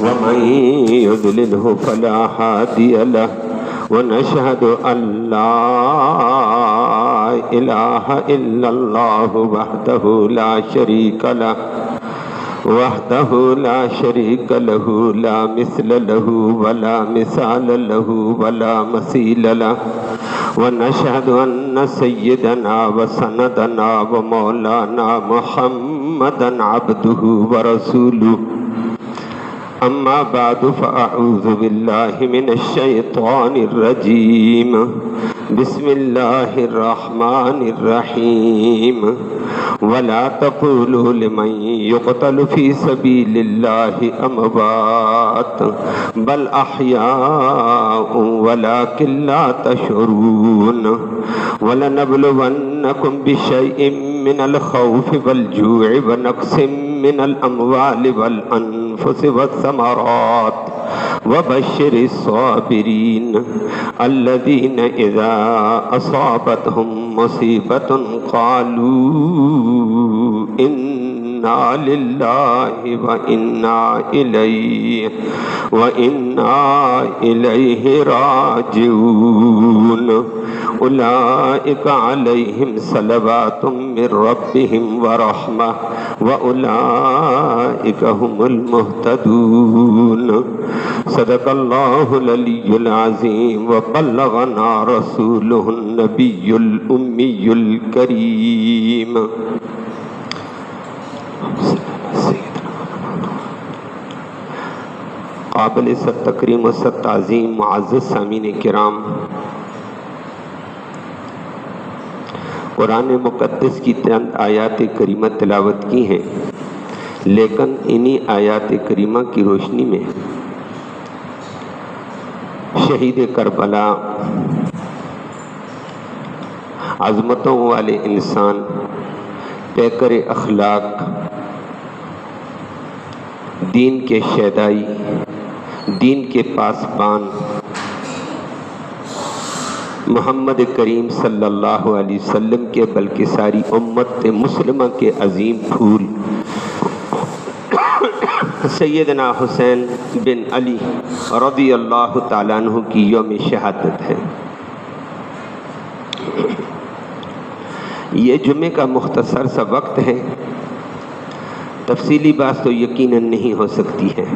ومن يضلله فلا هادي له ونشهد أن لا إله إلا الله وحده لا شريك له لا مثل له ولا مثال له ولا مثيل له ونشهد أن سيدنا وسندنا ومولانا محمدا عبده ورسوله أما بعد فأعوذ بالله من الشيطان الرجيم بسم الله الرحمن الرحيم ولا تقولوا لمن يقتل في سبيل الله أموات بل أحياء ولكن لا تشعرون ولنبلونكم بشيء من الخوف والجوع ونقص من الأموال والأنفس والثمرات وبشر الصابرين الذين إذا أصابتهم مصيبة قالوا إنا لله وإنا إليه راجعون أولئك عليهم صلوات من ربهم ورحمة وأولئك هم المهتدون صدق الله العلي العظيم وبلغنا رسوله النبي الأمي الكريم قابل ست تکریم و ست تعظیم معزز سامعین کرام، قرآن مقدس کی چند آیات کریمہ تلاوت کی ہیں، لیکن انہی آیات کریمہ کی روشنی میں شہید کربلا، عظمتوں والے انسان، پیکر اخلاق، دین کے شیدائی، دین کے پاسبان محمد کریم صلی اللہ علیہ وسلم کے بلکہ ساری امت مسلمہ کے عظیم پھول سیدنا حسین بن علی رضی اللہ تعالیٰ عنہ کی یوم شہادت ہے۔ یہ جمعے کا مختصر سا وقت ہے، تفصیلی بات تو یقیناً نہیں ہو سکتی ہے،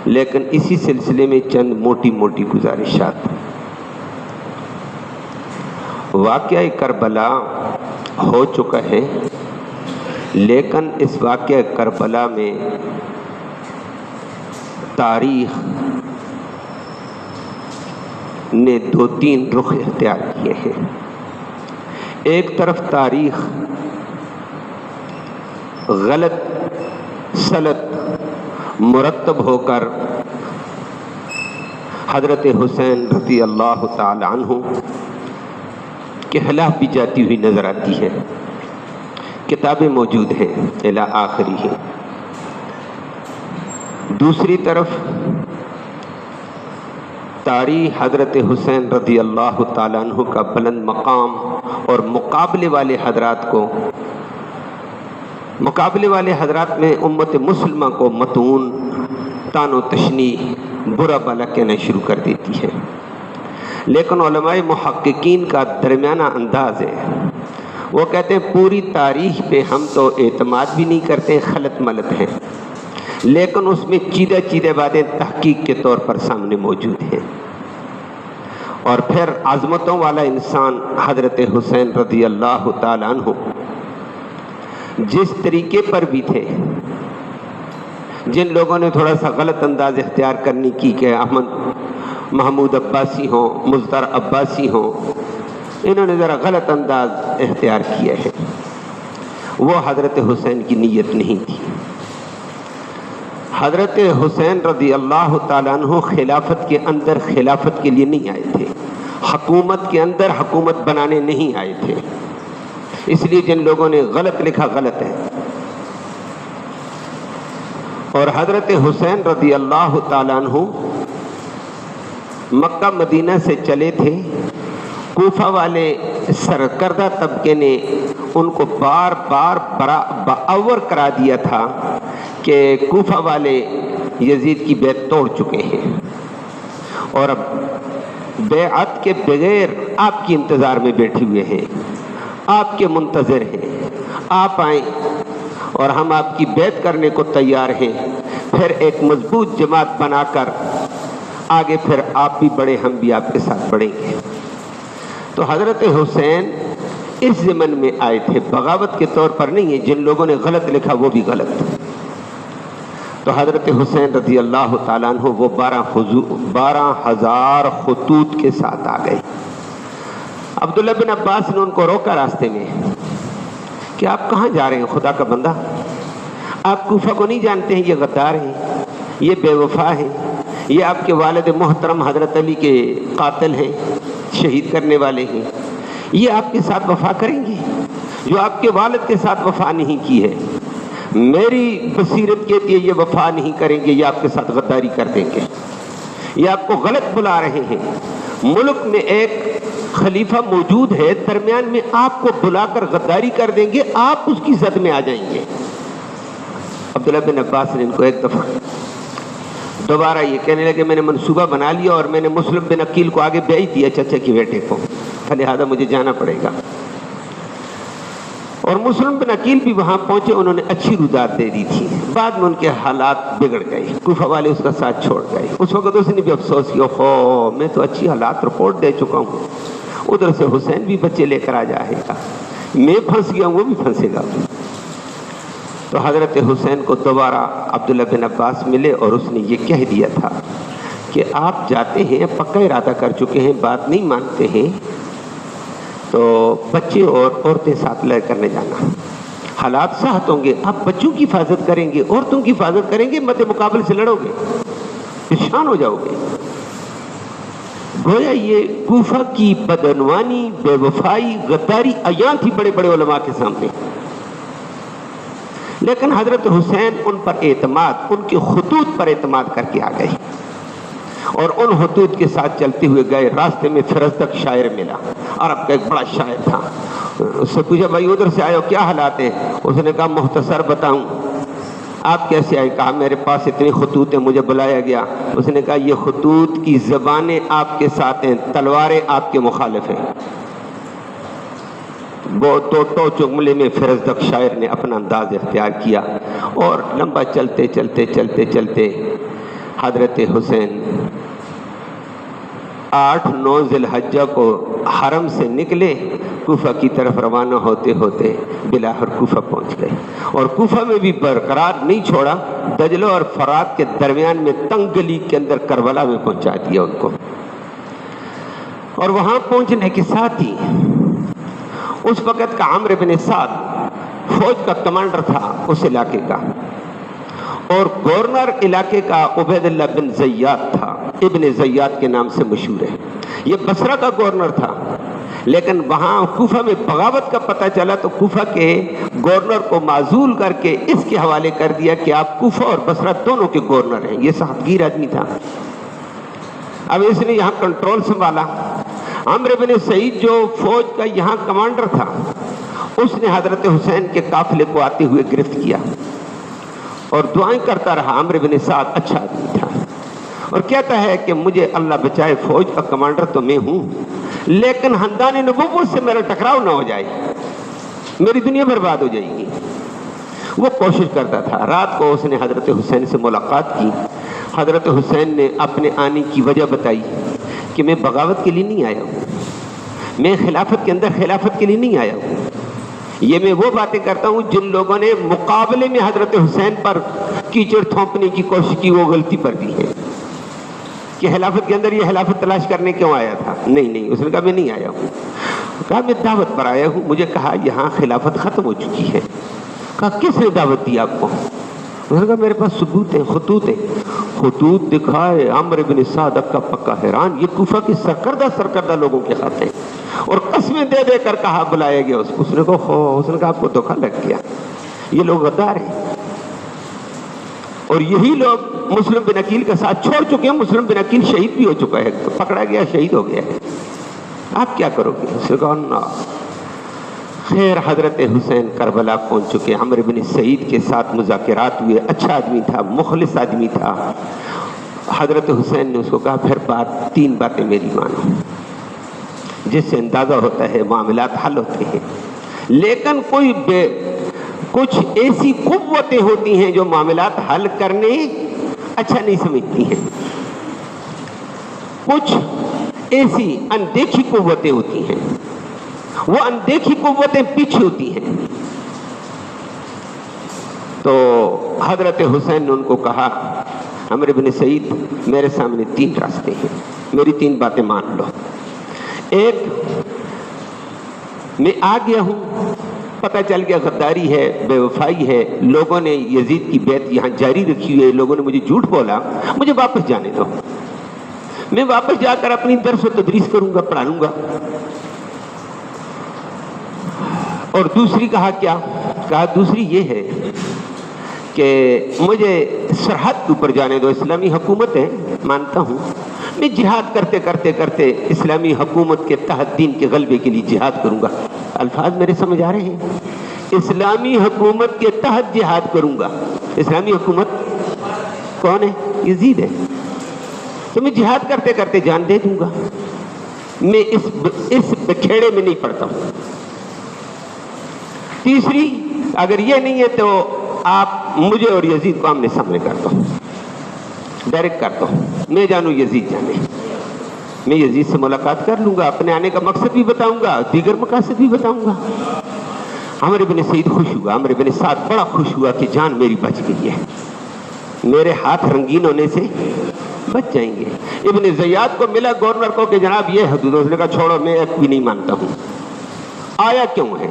لیکن اسی سلسلے میں چند موٹی موٹی گزارشات۔ واقعہ کربلا ہو چکا ہے، لیکن اس واقعہ کربلا میں تاریخ نے دو تین رخ اختیار کیے ہیں۔ ایک طرف تاریخ غلط سلط مرتب ہو کر حضرت حسین رضی اللہ تعالی عنہ کے خلاف بھی جاتی ہوئی نظر آتی ہے، کتابیں موجود ہیں الی آخری ہے۔ دوسری طرف تاریخ حضرت حسین رضی اللہ تعالیٰ عنہ کا بلند مقام اور مقابلے والے حضرات میں امت مسلمہ کو متون، طعن و تشنیع، برا بھلا کہنا شروع کر دیتی ہے۔ لیکن علماء محققین کا درمیانہ انداز ہے، وہ کہتے ہیں پوری تاریخ پہ ہم تو اعتماد بھی نہیں کرتے، خلط ملط ہیں، لیکن اس میں چیدہ باتیں تحقیق کے طور پر سامنے موجود ہیں۔ اور پھر عظمتوں والا انسان حضرت حسین رضی اللہ تعالیٰ عنہ جس طریقے پر بھی تھے، جن لوگوں نے تھوڑا سا غلط انداز اختیار کرنے کی کہ احمد محمود عباسی ہوں، مظفر عباسی ہوں، انہوں نے ذرا غلط انداز اختیار کیا ہے، وہ حضرت حسین کی نیت نہیں تھی۔ حضرت حسین رضی اللہ تعالیٰ عنہ خلافت کے اندر خلافت کے لیے نہیں آئے تھے، حکومت کے اندر حکومت بنانے نہیں آئے تھے، اس لیے جن لوگوں نے غلط لکھا غلط ہے۔ اور حضرت حسین رضی اللہ تعالیٰ عنہ مکہ مدینہ سے چلے تھے، کوفہ والے سرکردہ طبقے نے ان کو بار بار باور کرا دیا تھا کہ کوفہ والے یزید کی بیعت توڑ چکے ہیں اور اب بیعت کے بغیر آپ کی انتظار میں بیٹھے ہوئے ہیں، آپ کے منتظر ہیں، آپ آئیں اور ہم آپ کی بیعت کرنے کو تیار ہیں، پھر ایک مضبوط جماعت بنا کر آگے پھر آپ بھی بڑھیں، ہم بھی آپ کے ساتھ بڑھیں گے۔ تو حضرت حسین اس ضمن میں آئے تھے، بغاوت کے طور پر نہیں ہے، جن لوگوں نے غلط لکھا وہ بھی غلط۔ تو حضرت حسین رضی اللہ تعالیٰ عنہ وہ 12,000 خطوط کے ساتھ آ گئے۔ عبداللہ بن عباس نے ان کو روکا راستے میں کہ آپ کہاں جا رہے ہیں خدا کا بندہ؟ آپ کوفہ کو نہیں جانتے ہیں؟ یہ غدار ہیں، یہ بے وفا ہیں، یہ آپ کے والد محترم حضرت علی کے قاتل ہیں، شہید کرنے والے ہیں، یہ آپ کے ساتھ وفا کریں گے؟ جو آپ کے والد کے ساتھ وفا نہیں کی ہے، میری بصیرت کہتی ہے یہ وفا نہیں کریں گے، یہ آپ کے ساتھ غداری کر دیں گے، یہ آپ کو غلط بلا رہے ہیں۔ ملک میں ایک خلیفہ موجود ہے، درمیان میں آپ کو بلا کر غداری کر دیں گے، آپ اس کی زد میں آ جائیں گے۔ عبداللہ بن عباس نے ان کو ایک دفعہ دوبارہ یہ کہنے لگے میں نے منصوبہ بنا لیا اور میں نے مسلم بن عقیل کو آگے بھیج دیا چچا کے بیٹے کو، لہٰذا مجھے جانا پڑے گا۔ اور مسلم بن عقیل بھی وہاں پہنچے، انہوں نے اچھی رودات دے دی تھی، بعد میں ان کے حالات بگڑ گئے، کوفہ والے اس کا ساتھ چھوڑ گئے۔ اس وقت اس نے بھی افسوس کیا، میں تو اچھی حالات رپورٹ دے چکا ہوں، ادھر سے حسین بھی بچے لے کر آ جائے گا، میں پھنس گیا ہوں وہ بھی پھنسے گا۔ تو حضرت حسین کو دوبارہ عبداللہ بن عباس ملے اور اس نے یہ کہہ دیا تھا کہ آپ جاتے ہیں، پکا ارادہ کر چکے ہیں، بات نہیں مانتے ہیں تو بچے اور عورتیں ساتھ لے کر نہ جانا، حالات سخت ہوں گے، آپ بچوں کی حفاظت کریں گے، عورتوں کی حفاظت کریں گے، مد مقابل سے لڑو گے، پریشان ہو جاؤ گے۔ گویا یہ کوفہ کی بدعنوانی، بے وفائی، غداری عیاں تھی بڑے بڑے علماء کے سامنے، لیکن حضرت حسین ان پر اعتماد، ان کے خطوط پر اعتماد کر کے آ گئے اور ان خطوط کے ساتھ چلتے ہوئے گئے۔ راستے میں فرزدق شاعر ملا، عرب کا ایک بڑا شاعر تھا، اس سے پوچھا بھائی ادھر سے آئے ہو، کیا حالات ہیں؟ اس نے کہا مختصر بتاؤں، آپ کیسے آئے؟ کہا میرے پاس اتنی خطوط ہیں، مجھے بلایا گیا۔ اس نے کہا یہ خطوط کی زبانیں آپ کے ساتھ ہیں، تلواریں آپ کے مخالف ہیں۔ وہ تو جملے میں فرزدق شاعر نے اپنا انداز اختیار کیا اور لمبا چلتے چلتے چلتے چلتے حضرت حسین 8-9 ذی الحجہ کو حرم سے نکلے، کوفہ کی طرف روانہ ہوتے ہوتے بلاخر کوفہ پہنچ گئے، اور کوفہ میں بھی برقرار نہیں چھوڑا، دجلہ اور فرات کے درمیان میں تنگ گلی کے اندر کربلا میں پہنچا دیا ان کو۔ اور وہاں پہنچنے کے ساتھ ہی اس وقت کا عمرو بن سعد فوج کا کمانڈر تھا اس علاقے کا، اور گورنر علاقے کا عبید اللہ بن زیاد تھا، ابن زیاد کے نام سے مشہور ہے، یہ بصرہ کا گورنر تھا، لیکن وہاں کوفہ میں بغاوت کا پتہ چلا تو کوفہ کے گورنر کو معزول کر کے اس کے حوالے کر دیا کہ آپ کوفہ اور بصرہ دونوں کے گورنر ہیں۔ یہ صاحبگیر آدمی تھا، اب اس نے یہاں کنٹرول سنبھالا۔ عمرو بن سعید جو فوج کا یہاں کمانڈر تھا، اس نے حضرت حسین کے قافلے کو آتے ہوئے گرفت کیا اور دعائیں کرتا رہا۔ عمرو بن سعد اچھا آدمی تھا اور کہتا ہے کہ مجھے اللہ بچائے، فوج کا کمانڈر تو میں ہوں لیکن خاندان نبوت سے میرا ٹکراؤ نہ ہو جائے، میری دنیا برباد ہو جائے گی۔ وہ کوشش کرتا تھا۔ رات کو اس نے حضرت حسین سے ملاقات کی، حضرت حسین نے اپنے آنے کی وجہ بتائی کہ میں بغاوت کے لیے نہیں آیا ہوں، میں خلافت کے اندر خلافت کے لیے نہیں آیا ہوں، یہ میں وہ باتیں کرتا ہوں جن لوگوں نے مقابلے میں حضرت حسین پر کیچڑ تھونپنے کی کوشش کی وہ غلطی پر بھی ہے کہ خلافت کے اندر یہ خلافت تلاش کرنے کیوں آیا تھا؟ نہیں، اس نے کہا میں نہیں آیا ہوں، کہا میں دعوت پر آیا ہوں، مجھے کہا یہاں خلافت ختم ہو چکی ہے۔ کہا کس نے دعوت دی آپ کو؟ اس نے کہا میرے پاس ثبوت ہیں، خطوط دکھائے۔ عمرو بن سعد کا پکا حیران، یہ کوفہ کے سرکردہ لوگوں کے خط ہیں، اور قسمیں دے دے کر کہا بلایا گیا اس نے کہا آپ کو دھوکہ لگ گیا، یہ لوگ غدار ہیں، اور یہی لوگ مسلم بن عقیل کا ساتھ چھوڑ چکے ہیں۔ مسلم بن عقیل شہید بھی ہو چکا ہے، پکڑا گیا، شہید ہو گیا ہے، آپ کیا کرو گے؟ اس نے کہا نا خیر حضرت حسین کربلا پہنچ چکے، عمرو بن سعید کے ساتھ مذاکرات ہوئے، اچھا آدمی تھا، مخلص آدمی تھا۔ حضرت حسین نے اس کو کہا پھر تین باتیں میری مانو، جس سے اندازہ ہوتا ہے معاملات حل ہوتے ہیں، لیکن کچھ ایسی قوتیں ہوتی ہیں جو معاملات حل کرنے اچھا نہیں سمجھتی ہیں، کچھ ایسی اندیکھی قوتیں ہوتی ہیں، وہ اندیکھی قوتیں پیچھے ہوتی ہیں۔ تو حضرت حسین نے ان کو کہا عمرو بن سعید میرے سامنے تین راستے ہیں، میری تین باتیں مان لو۔ ایک، میں آ گیا ہوں، پتہ چل گیا غداری ہے، بے وفائی ہے، لوگوں نے یزید کی بیعت یہاں جاری رکھی ہوئی ہے، لوگوں نے مجھے جھوٹ بولا، مجھے واپس جانے دو، میں واپس جا کر اپنی درس و تدریس کروں گا، پڑھا لوں گا۔ اور دوسری کہا کیا؟ کہا دوسری یہ ہے کہ مجھے سرحد کے اوپر جانے دو، اسلامی حکومت ہے مانتا ہوں، میں جہاد کرتے کرتے کرتے اسلامی حکومت کے تحت دین کے غلبے کے لیے جہاد کروں گا۔ الفاظ میرے سمجھ آ رہے ہیں؟ اسلامی حکومت کے تحت جہاد کروں گا۔ اسلامی حکومت کون ہے؟ یزید ہے، تو میں جہاد کرتے کرتے جان دے دوں گا، میں اس بکھیڑے میں نہیں پڑتا ہوں۔ تیسری، اگر یہ نہیں ہے تو آپ مجھے اور یزید کو آمنے سامنے کر دو، ڈائریکٹ کر دو، میں جانوں یزید جانے، میں یزید سے ملاقات کر لوں گا، اپنے آنے کا مقصد بھی بتاؤں گا، دیگر مقاصد بھی بتاؤں گا۔ عمرو بن سعید خوش ہوا، عمرو بن سعد بڑا خوش ہوا کہ جان میری بچ گئی ہے، میرے ہاتھ رنگین ہونے سے بچ جائیں گے۔ ابن زیاد کو ملا گورنر کو کہ جناب یہ حدود، اس نے کہا چھوڑو میں ایک بھی نہیں مانتا ہوں۔ آیا کیوں ہے؟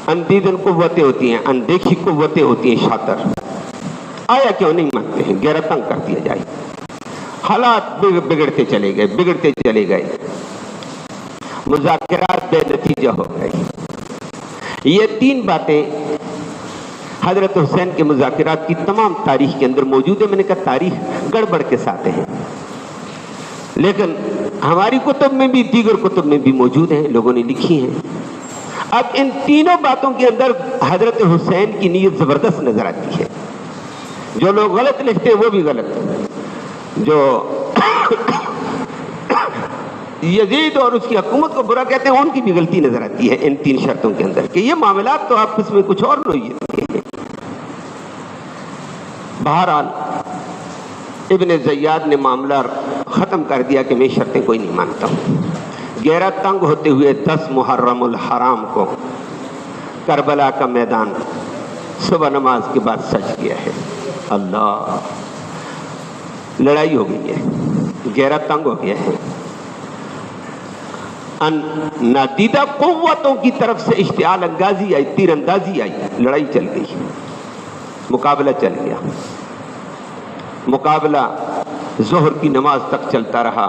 اندیدن قوتیں ہوتی ہیں، اندیکھی قوتیں ہوتی ہیں، شاطر آیا کیوں نہیں مانتے ہیں؟ گہرا تنگ کر دیا جائے۔ حالات بگڑتے چلے گئے، مذاکرات بے نتیجہ ہو گئے۔ یہ تین باتیں حضرت حسین کے مذاکرات کی تمام تاریخ کے اندر موجود ہے۔ میں نے کہا تاریخ گڑبڑ کے ساتھ ہے، لیکن ہماری کتب میں بھی، دیگر کتب میں بھی موجود ہیں، لوگوں نے لکھی ہیں۔ اب ان تینوں باتوں کے اندر حضرت حسین کی نیت زبردست نظر آتی ہے۔ جو لوگ غلط لکھتے ہیں وہ بھی غلط، جو یزید اور اس کی حکومت کو برا کہتے ہیں ان کی بھی غلطی نظر آتی ہے ان تین شرطوں کے اندر، کہ یہ معاملات تو آپ اس میں کچھ اور نوعیت کے ہیں۔ بہرحال ابن زیاد نے معاملہ ختم کر دیا کہ میں شرطیں کوئی نہیں مانتا ہوں۔ گہرا تنگ ہوتے ہوئے 10 محرم الحرام کو کربلا کا میدان صبح نماز کے بعد سج گیا ہے۔ اللہ، لڑائی ہو گئی ہے، گہرا تنگ ہو گیا ہے، نادیدہ قوتوں کی طرف سے اشتعال انگازی آئی، تیر اندازی آئی، لڑائی چل گئی، مقابلہ چل گیا۔ مقابلہ ظہر کی نماز تک چلتا رہا۔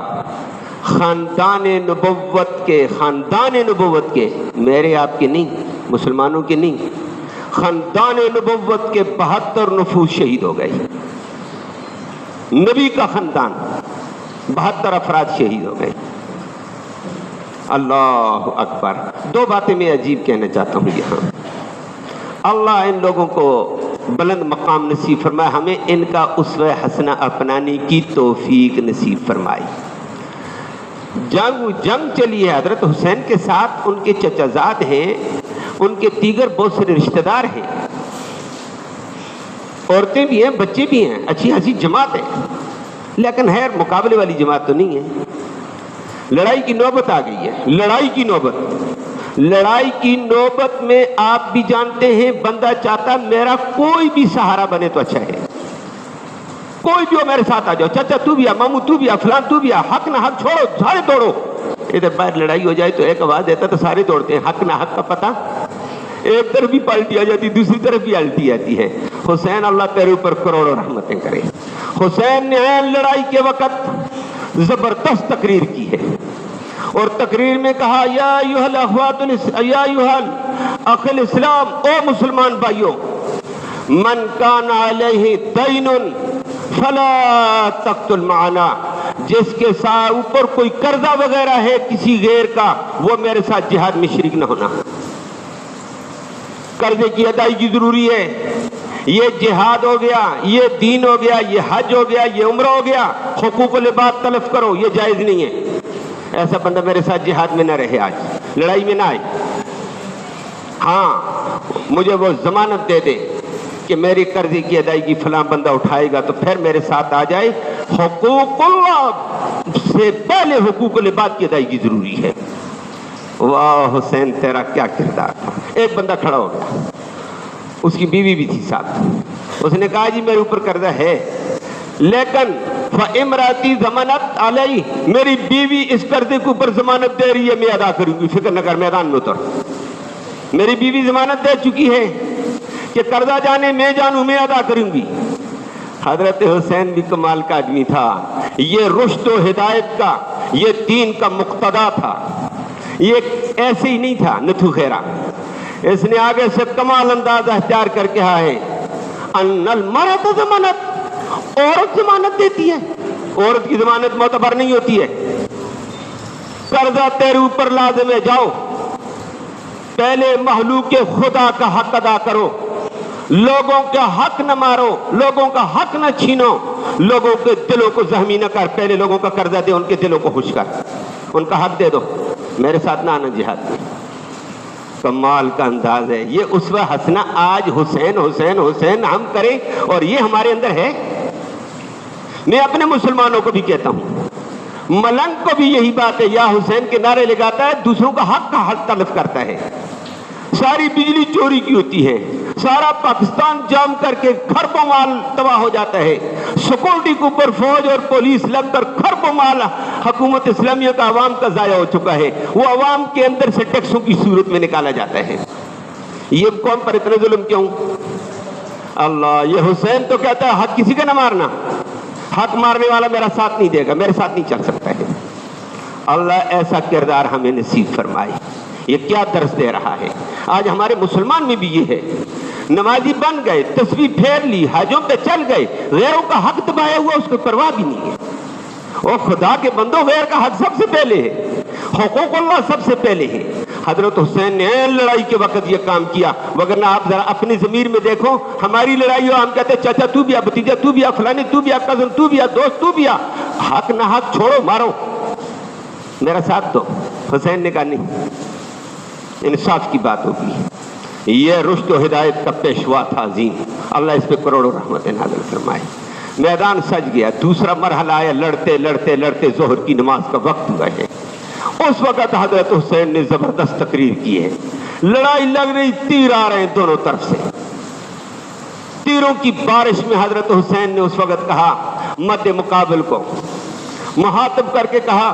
خاندان نبوت کے، میرے آپ کے نہیں، مسلمانوں کے نہیں، خاندان نبوت کے 72 نفوس شہید ہو گئے۔ نبی کا خاندان 72 افراد شہید ہو گئے۔ اللہ اکبر۔ دو باتیں میں عجیب کہنا چاہتا ہوں یہاں۔ اللہ ان لوگوں کو بلند مقام نصیب فرمائے، ہمیں ان کا اسوہ حسنہ اپنانے کی توفیق نصیب فرمائے۔ جنگ چلی ہے حضرت حسین کے ساتھ، ان کے چچا زاد ہیں، ان کے دیگر بہت سے رشتہ دار ہیں، عورتیں بھی ہیں، بچے بھی ہیں، اچھی خاصی جماعت ہے، لیکن خیر مقابلے والی جماعت تو نہیں ہے۔ لڑائی کی نوبت آ گئی ہے، لڑائی کی نوبت میں آپ بھی جانتے ہیں بندہ چاہتا میرا کوئی بھی سہارا بنے تو اچھا ہے، کوئی بھی ہو میرے ساتھ آ جاؤ، چچا تو بھی آ، مامو تو بھی آ، فلان تو بھی آ، حق نہ حق چھوڑو، سارے دوڑو۔ ادھر باہر لڑائی ہو جائے تو ایک آواز دیتا تو سارے دوڑتے ہیں، حق نہ حق کا پتہ، ایک طرف بھی پالٹی آ جاتی، دوسری طرف بھی الٹی آتی ہے۔ حسین اللہ تیرے اوپر کروڑوں رحمتیں کرے۔ حسین نے لڑائی کے وقت زبردست تقریر کی ہے، اور تقریر میں کہا یا ایھا الاخ الاسلام، او مسلمان بھائیوں، من کان علیہ دین فلا تقتل معنا، جس کے ساتھ اوپر کوئی قرضہ وغیرہ ہے کسی غیر کا، وہ میرے ساتھ جہاد میں شریک نہ ہونا۔ قرضے کی ادائیگی ضروری ہے، یہ جہاد ہو گیا، یہ دین ہو گیا، یہ حج ہو گیا، یہ عمرہ ہو گیا، حقوق العباد تلف کرو، یہ جائز نہیں ہے۔ ایسا بندہ میرے ساتھ جہاد میں نہ رہے، آج لڑائی میں نہ آئے۔ ہاں مجھے وہ ضمانت دے دے کہ میری قرضے کی ادائیگی فلاں بندہ اٹھائے گا تو پھر میرے ساتھ آ جائے۔ حقوق اللہ سے پہلے حقوق العباد کی ادائیگی ضروری ہے۔ واہ حسین تیرا کیا کردار تھا۔ ایک بندہ کھڑا ہو گیا، اس کی بیوی بھی تھی ساتھ، اس نے کہا جی میرے اوپر قرضہ ہے، لیکن فامراتی ضمانت علی، میری بیوی اس قرضے کے اوپر ضمانت دے رہی ہے، میں ادا کروں گی، فکر نہ کر، میدان میں اتر۔ میری بیوی ضمانت دے چکی ہے کہ قرضہ جانے میں جانوں، میں ادا کروں گی۔ حضرت حسین بھی کمال کا آدمی تھا، یہ رشد و ہدایت کا، یہ دین کا مقتدا تھا، یہ ایسے ہی نہیں تھا نتھو خیرہ۔ اس نے آگے سے کمال انداز اختیار کر کے کہا ہے ان المرأۃ ضمانت، عورت ضمانت دیتی ہے، عورت کی ضمانت معتبر نہیں ہوتی ہے۔ قرضہ تیرے اوپر لازم ہے، جاؤ پہلے مخلوق خدا کا حق ادا کرو، لوگوں کا حق نہ مارو، لوگوں کا حق نہ چھینو، لوگوں کے دلوں کو زخمی نہ کر، پہلے لوگوں کا قرضہ دے، ان کے دلوں کو خوش کر، ان کا حق دے دو، میرے ساتھ نہ آنا جہاد میں۔ کمال کا انداز ہے یہ اسوہ حسنہ۔ آج حسین حسین حسین ہم کریں اور یہ ہمارے اندر ہے۔ میں اپنے مسلمانوں کو بھی کہتا ہوں، ملنگ کو بھی یہی بات ہے، یا حسین کے نعرے لگاتا ہے، دوسروں کا حق تلف کرتا ہے۔ ساری بجلی چوری کی ہوتی ہے، سارا پاکستان جام کر کے خربوں مال تباہ ہو جاتا ہے، سیکورٹی کے اوپر فوج اور پولیس لگ کر خربوں مال حکومت اسلامیہ کا عوام کا ضائع ہو چکا ہے، وہ عوام کے اندر سے ٹیکسوں کی صورت میں نکالا جاتا ہے۔ یہ قوم پر اتنے ظلم کیوں؟ اللہ، یہ حسین تو کہتا ہے حق کسی کا نہ مارنا، حق مارنے والا میرا ساتھ نہیں دے گا، میرے ساتھ نہیں چل سکتا ہے۔ اللہ ایسا کردار ہمیں نصیب فرمائے۔ یہ کیا درس دے رہا ہے؟ آج ہمارے مسلمان میں بھی یہ ہے، نمازی بن گئے، تسبیح پھیر لی، حجوں پہ چل گئے، غیروں کا حق دبایا ہوا، اس کو پرواہ بھی نہیں ہے۔ اور خدا کے بندوں، غیر کا حق سب سے پہلے ہے، حقوق اللہ سب سے پہلے ہے۔ حضرت حسین نے لڑائی کے وقت یہ کام کیا، وگرنہ آپ ذرا اپنی ضمیر میں دیکھو، ہماری لڑائی ہو، ہم کہتے ہیں چچا تو بھی آ، بھتیجا تو بھی آ، فلانے تو بھی آ، کزن تو بھی آ، دوست تو بھی آ، حق نہ حق چھوڑو، مارو، میرا ساتھ دو۔ حسین نے کہا نہیں، انصاف کی بات ہوگی۔ یہ رشد و ہدایت کا پیشوا تھا عظیم، اللہ اس پہ کروڑوں رحمت نازل فرمائے۔ میدان سج گیا، دوسرا مرحلہ آیا، لڑتے لڑتے لڑتے ظہر کی نماز کا وقت ہوا ہے۔ اس وقت حضرت حسین نے زبردست تقریر کی ہے، لڑائی لگ رہی، تیر آ رہے ہیں دونوں طرف سے، تیروں کی بارش میں حضرت حسین نے اس وقت کہا، مد مقابل کو مخاطب کر کے کہا،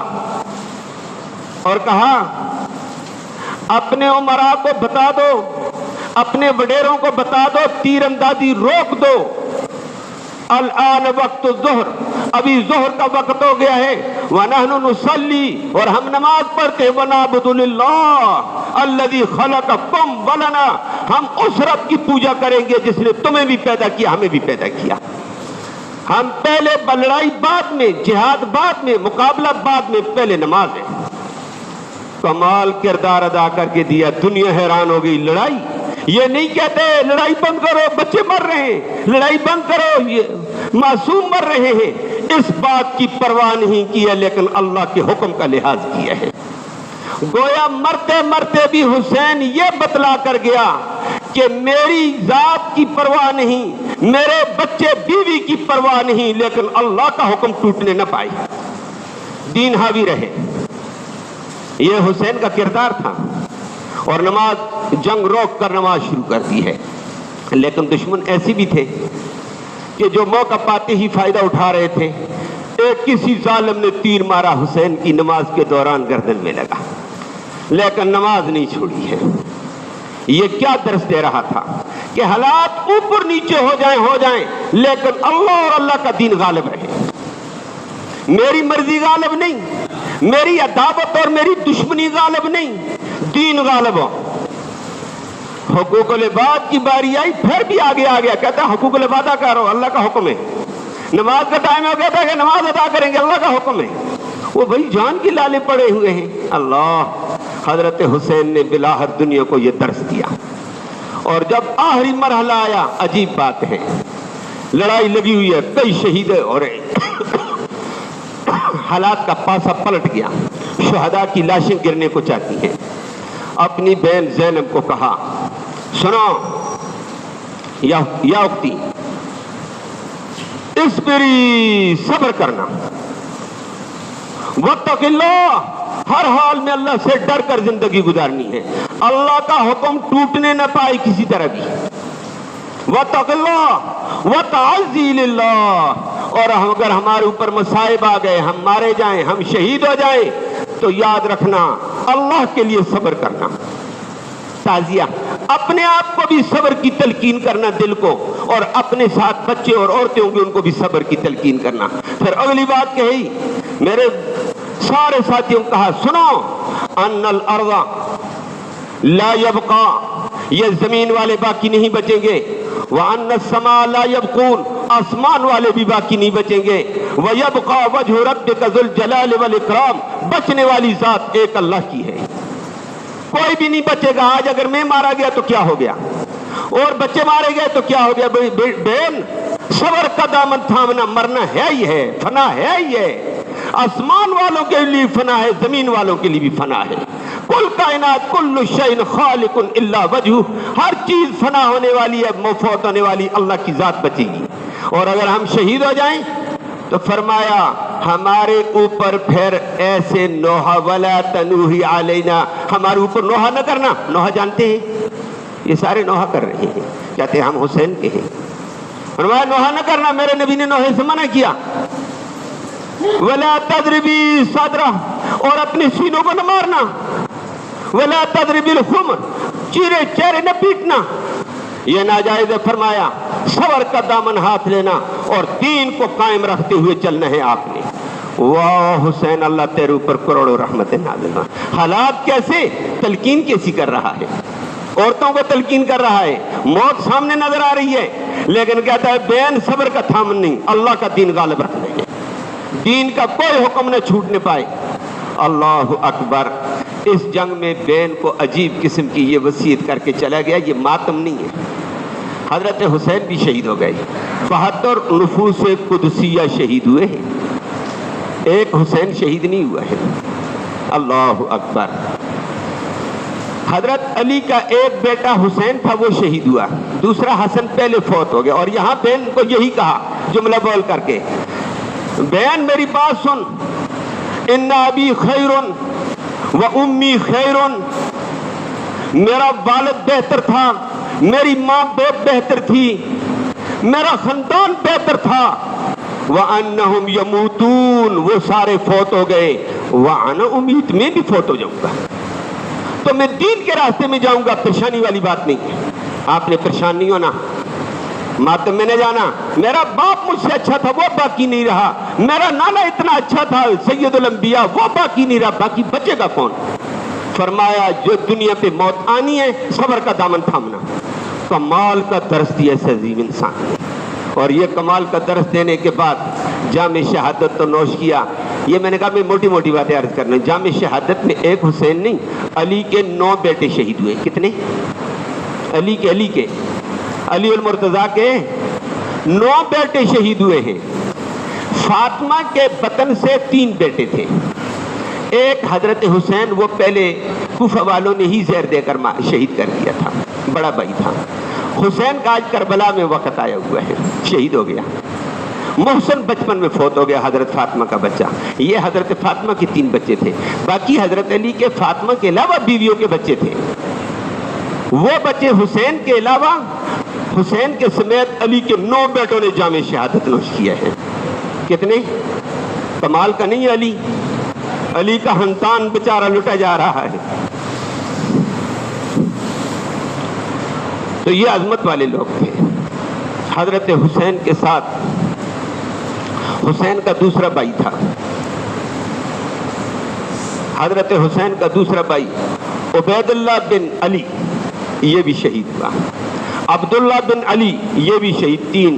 اور کہا اپنے عمراء کو بتا دو، اپنے وڈیروں کو بتا دو، تیر اندازی روک دو، الآن وقت الظہر، ابھی ظہر کا وقت ہو گیا ہے، وَنَحْنُ نُصَلِّي، اور ہم نماز پڑھتے، وَنَعْبُدُ لِلَّهِ الَّذِي خَلَقَكُمْ وَلَنَا، ہم اس رب کی پوجا کریں گے جس نے تمہیں بھی پیدا کیا، ہمیں بھی پیدا کیا۔ ہم پہلے لڑائی بعد میں، جہاد بعد میں، مقابلہ بعد میں، پہلے نماز ہے۔ کمال کردار ادا کر کے دیا، دنیا حیران ہو گئی۔ لڑائی، یہ نہیں کہتے لڑائی بند کرو، بچے مر رہے ہیں، لڑائی بند کرو، یہ معصوم مر رہے ہیں، اس بات کی پرواہ نہیں کی ہے، لیکن اللہ کے حکم کا لحاظ کیا ہے۔ گویا مرتے مرتے بھی حسین یہ بتلا کر گیا کہ میری ذات کی پرواہ نہیں، میرے بچے بیوی کی پرواہ نہیں، لیکن اللہ کا حکم ٹوٹنے نہ پائے، دین حاوی رہے۔ یہ حسین کا کردار تھا۔ اور نماز، جنگ روک کر نماز شروع کر دی ہے، لیکن دشمن ایسی بھی تھے کہ جو موقع پاتے ہی فائدہ اٹھا رہے تھے۔ ایک کسی ظالم نے تیر مارا، حسین کی نماز کے دوران گردن میں لگا، لیکن نماز نہیں چھوڑی ہے۔ یہ کیا درس دے رہا تھا کہ حالات اوپر نیچے ہو جائیں، لیکن اللہ اور اللہ کا دین غالب رہے۔ میری مرضی غالب نہیں، میری عداوت اور میری دشمنی غالب نہیں، دین غالب ہو۔ حقوق العباد کی باری آئی، پھر بھی آگے آ گیا، کہتا ہے حقوق العباد کرو، اللہ کا حکم ہے۔ نماز کا ٹائم ہو گیا تھا کہ نماز ادا کریں گے، اللہ کا حکم ہے، وہ بھائی جان کی لالے پڑے ہوئے ہیں۔ اللہ حضرت حسین نے بلاہر دنیا کو یہ درس دیا۔ اور جب آخری مرحلہ آیا، عجیب بات ہے، لڑائی لگی ہوئی ہے، کئی شہید ہو رہے حالات کا پاسا پلٹ گیا، شہداء کی لاشیں گرنے کو چاہتی ہیں۔ اپنی بہن زینب کو کہا، سنو یا اختی اصبری، صبر کرنا، واتق اللہ، ہر حال میں اللہ سے ڈر کر زندگی گزارنی ہے، اللہ کا حکم ٹوٹنے نہ پائے کسی طرح بھی، واتق اللہ وتعزی للہ، اور اگر ہمارے اوپر مصائب آ گئے، ہم مارے جائیں، ہم شہید ہو جائیں، تو یاد رکھنا اللہ کے لیے صبر کرنا۔ تعزیہ، اپنے آپ کو بھی صبر کی تلقین کرنا دل کو، اور اپنے ساتھ بچے اور عورتیں ہوں گے ان کو بھی صبر کی تلقین کرنا۔ پھر اگلی بات کہی، میرے سارے ساتھیوں کو کہا، سنو ان الارض لا یبقا، یہ زمین والے باقی نہیں بچیں گے، وان السماء لا یبقون، آسمان والے بھی باقی نہیں بچیں گے، ویبقا وجہ ربک ذو الجلال والاکرام، بچنے والی ذات ایک اللہ کی ہے، کوئی بھی نہیں بچے گا۔ آج اگر میں مارا گیا تو کیا ہو گیا، اور بچے مارے گئے تو کیا ہو گیا؟ بہن صبر کا دامن تھامنا، مرنا ہے ہی ہے، فنا ہے ہی ہے، آسمان والوں کے لیے فنا ہے، زمین والوں کے لیے بھی فنا ہے، کل کائنات کل شیء خالق الا وجہ، ہر چیز فنا ہونے والی ہے، مفوت ہونے والی، اللہ کی ذات بچے گی۔ اور اگر ہم شہید ہو جائیں تو فرمایا ہمارے اوپر پھر ایسے نوحہ ولا تنوحی علینا، ہمارے اوپر نوحہ نہ کرنا۔ نوحہ جانتے ہیں، یہ سارے نوحہ کر رہے ہیں، کہتے ہیں ہم حسین کے ہیں، فرمایا نوحہ نہ کرنا، میرے نبی نے نوحے سے منع کیا۔ ولا تضربی صدرہ، اور اپنے سینوں کو نہ مارنا، ولا تضربی الخمر، چیرے چہرے نہ پیٹنا، یہ ناجائز ہے۔ فرمایا صبر کا دامن ہاتھ لینا اور دین کو قائم رکھتے ہوئے چلنا ہے آپ نے۔ واہ حسین، اللہ تیرے اوپر کروڑوں رحمت نازل۔ حالات کیسے، تلقین کیسی کر رہا ہے، عورتوں کو تلقین کر رہا ہے، موت سامنے نظر آ رہی ہے، لیکن کہتا ہے بین صبر کا تھامن نہیں، اللہ کا دین غالب رکھنا ہے، دین کا کوئی حکم نہ چھوٹنے پائے۔ اللہ اکبر۔ اس جنگ میں بین کو عجیب قسم کی یہ وصیت کر کے چلا گیا، یہ ماتم نہیں ہے، حضرت حسین بھی شہید ہو گئے، 72 نفوس قدسیہ شہید ہوئے ہیں، ایک حسین شہید نہیں ہوا ہے۔ اللہ اکبر۔ حضرت علی کا ایک بیٹا حسین تھا، وہ شہید ہوا، دوسرا حسن پہلے فوت ہو گیا، اور یہاں بہن کو یہی کہا جملہ بول کر کے، بہن میری بات سن، ان ابی خیر و امی خیر، میرا والد بہتر تھا، میری ماں بہت بہتر تھی، میرا خاندان بہتر تھا، وَأَنَّهُمْ يَمُوتُونَ، وہ سارے فوت ہو گئے، وَأَنَا أُمِيتُ، میں بھی فوت ہو جاؤں گا، تو میں دین کے راستے میں جاؤں گا، پریشانی والی بات نہیں ہے، آپ نے پریشان نہیں ہونا، ماتم میں نے جانا، میرا باپ مجھ سے اچھا تھا وہ باقی نہیں رہا، میرا نانا اتنا اچھا تھا سید الانبیاء وہ باقی نہیں رہا، باقی بچے گا کون؟ فرمایا جو دنیا پہ موت آنی ہے صبر کا دامن تھامنا۔ کمال کا درس دیا اس عظیم انسان نے، اور یہ کمال کا درس دینے کے بعد جام شہادت تو نوش کیا۔ یہ میں نے کہا میں موٹی موٹی باتیں عرض کرنا، جام شہادت میں ایک حسین نہیں، علی کے 9 بیٹے شہید ہوئے۔ کتنے؟ علی کے علی المرتضیٰ کے 9 بیٹے شہید ہوئے ہیں۔ فاطمہ کے بطن سے 3 بیٹے تھے، ایک حضرت حسین وہ پہلے کوفہ والوں نے ہی زہر دے کر شہید کر دیا تھا، بڑا بھائی تھا۔ حسین کا آج کربلا میں وقت آیا ہوا ہے، شہید ہو گیا۔ محسن بچپن میں فوت ہو گیا، حضرت فاطمہ کا بچہ۔ یہ حضرت فاطمہ کے 3 بچے تھے، باقی حضرت علی کے فاطمہ کے علاوہ بیویوں کے بچے تھے۔ وہ بچے حسین کے علاوہ حسین کے سمیت علی کے 9 بیٹوں نے جام شہادت نوش کیا ہے۔ کتنے؟ کمال کا نہیں علی کا خاندان بیچارہ لٹا جا رہا ہے۔ تو یہ عظمت والے لوگ تھے۔ حضرت حسین کے ساتھ حسین کا دوسرا بھائی تھا، حضرت حسین کا دوسرا بھائی عبید اللہ بن علی، یہ بھی شہید ہوا۔ عبداللہ بن علی یہ بھی شہید، 3۔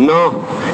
9।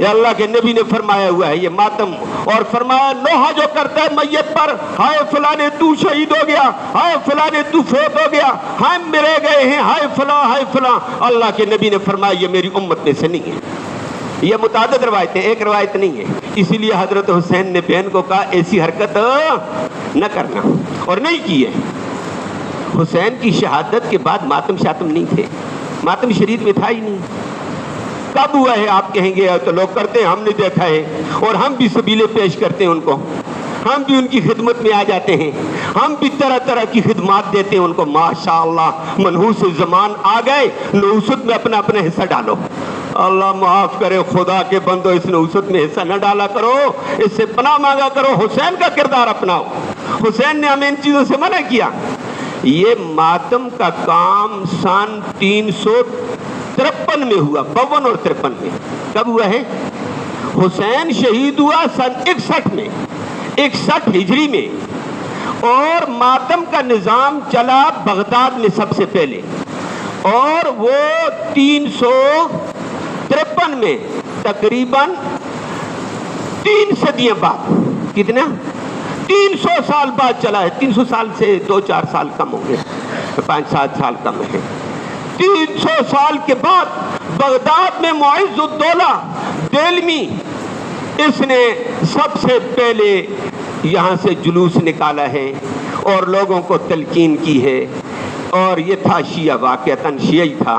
یہ اللہ کے نبی نے فرمایا ہوا ہے یہ ماتم. اور فرمایا نوحہ جو کرتا ہے میت پر ہائے فلاں تو شہید ہو گیا, ہائے فلاں تو فوت ہو گیا, ہائے مرے گئے ہیں, ہائے فلاں ہائے فلاں. اللہ کے نبی نے فرمایا یہ میری امت میں سے نہیں ہے. یہ متعدد روایتیں, ایک روایت نہیں ہے. اسی لیے حضرت حسین نے بہن کو کہا ایسی حرکت نہ کرنا, اور نہیں کی ہے. حسین کی شہادت کے بعد ماتم شاتم نہیں تھے, ماتم شریعت میں تھا ہی نہیں. کب ہوا ہے آپ کہیں گے تو لوگ کرتے ہیں, ہم نے دیکھا ہے, اور ہم بھی سبیلے پیش کرتے ہیں ان کو, ہم بھی ان کی خدمت میں آ جاتے ہیں, ہم بھی طرح طرح کی خدمات دیتے ہیں ان کو. ماشاءاللہ منحوس زمان آ گئے, نحوست میں اپنا اپنا حصہ ڈالو. اللہ معاف کرے, خدا کے بندو اس نحوست میں حصہ نہ ڈالا کرو, اس سے پناہ مانگا کرو, حسین کا کردار اپناؤ. حسین نے ہمیں ان چیزوں سے منع کیا. یہ ماتم کا کام سن 353 میں ہوا, 52 اور 53 میں. کب ہوا ہے؟ حسین شہید ہوا سن 61 میں, 61 ہجری میں, اور ماتم کا نظام چلا بغداد میں سب سے پہلے, اور وہ 353 میں تقریباً 3 صدیاں بعد, کتنا 300 سال بعد چلا ہے. 300 سال سے 2-4 سال کم ہوں گے, 5-7 سال کم ہے. 300 سال کے بعد بغداد میں معز الدولہ دہلوی, اس نے سب سے پہلے یہاں سے جلوس نکالا ہے اور لوگوں کو تلقین کی ہے. اور یہ تھا شیعہ, واقعتاً شیعی تھا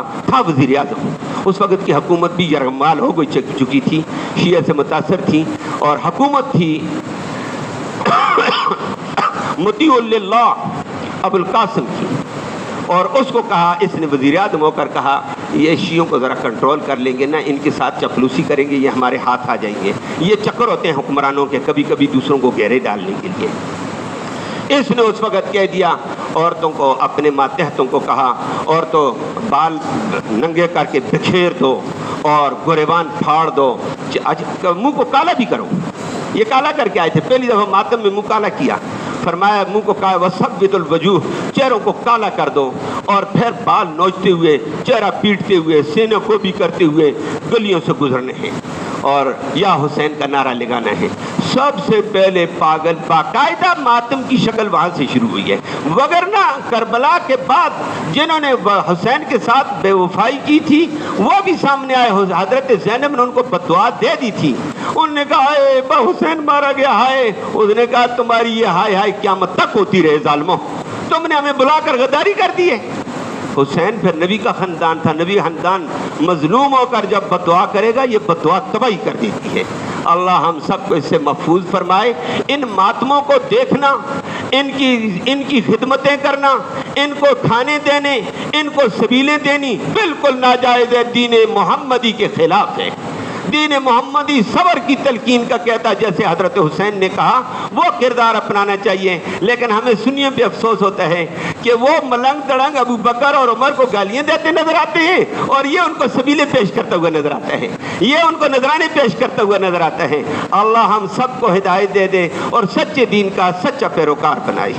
وزیر اعظم. اس وقت کی حکومت بھی یرغمال ہو گئی چکی تھی, شیعہ سے متاثر تھی, اور حکومت تھی مطیع اللہ ابو القاسم کی. اور اس کو کہا, اس نے وزیر اعظم ہو کر کہا یہ شیعوں کو ذرا کنٹرول کر لیں گے نا, ان کے ساتھ چپلوسی کریں گے, یہ ہمارے ہاتھ آ جائیں گے. یہ چکر ہوتے ہیں حکمرانوں کے, کبھی کبھی دوسروں کو گھیرے ڈالنے کے لیے. اس نے اس وقت کہہ دیا, عورتوں کو, اپنے ماتحتوں کو کہا عورتوں بال ننگے کر کے بکھیر دو اور گریبان پھاڑ دو, منہ کو کالا بھی کرو. یہ کالا کر کے آئے تھے, پہلی دفعہ ماتم میں منہ کالا کیا. فرمایا منہ کو کہا وَسَبِّتُ الْوَجُوهِ, چہروں کو کالا کر دو, اور پھر بال نوچتے ہوئے, چہرہ پیٹتے ہوئے, سینے کو بھی کرتے ہوئے گلیوں سے گزرنے ہیں, اور یا حسین کا نعرہ لگانا ہے. سب سے پہلے پاگل باقاعدہ ماتم کی شکل وہاں سے شروع ہوئی ہے. وگرنہ کربلا کے بعد جنہوں نے حسین کے ساتھ بے وفائی کی تھی وہ بھی سامنے آئے. حضرت زینب نے ان کو بددعا دے دی تھی, انہوں نے کہا اے حسین مارا گیا ہائے. اس نے کہا تمہاری یہ ہائے ہائے قیامت تک ہوتی رہے ظالموں, تم نے ہمیں بلا کر غداری کر دی ہے. حسین پھر نبی کا خاندان تھا, نبی خاندان مظلوم ہو کر جب بددعا کرے گا یہ بددعا تباہی کر دیتی ہے. اللہ ہم سب کو اس سے محفوظ فرمائے. ان ماتموں کو دیکھنا, ان کی خدمتیں کرنا, ان کو کھانے دینے, ان کو سبیلیں دینی بالکل ناجائز ہے, دین محمدی کے خلاف ہے. دین محمدی صبر کی تلقین کا کہتا, جیسے حضرت حسین نے کہا وہ کردار اپنانا چاہیے. لیکن ہمیں سنیے پہ افسوس ہوتا ہے کہ وہ ملنگ تڑنگ ابو بکر اور عمر کو گالیاں دیتے نظر آتے ہیں, اور یہ ان کو سبیلے پیش کرتا ہوا نظر آتا ہے, یہ ان کو نذرانے پیش کرتا ہوا نظر آتا ہے. اللہ ہم سب کو ہدایت دے دے اور سچے دین کا سچا پیروکار بنائے.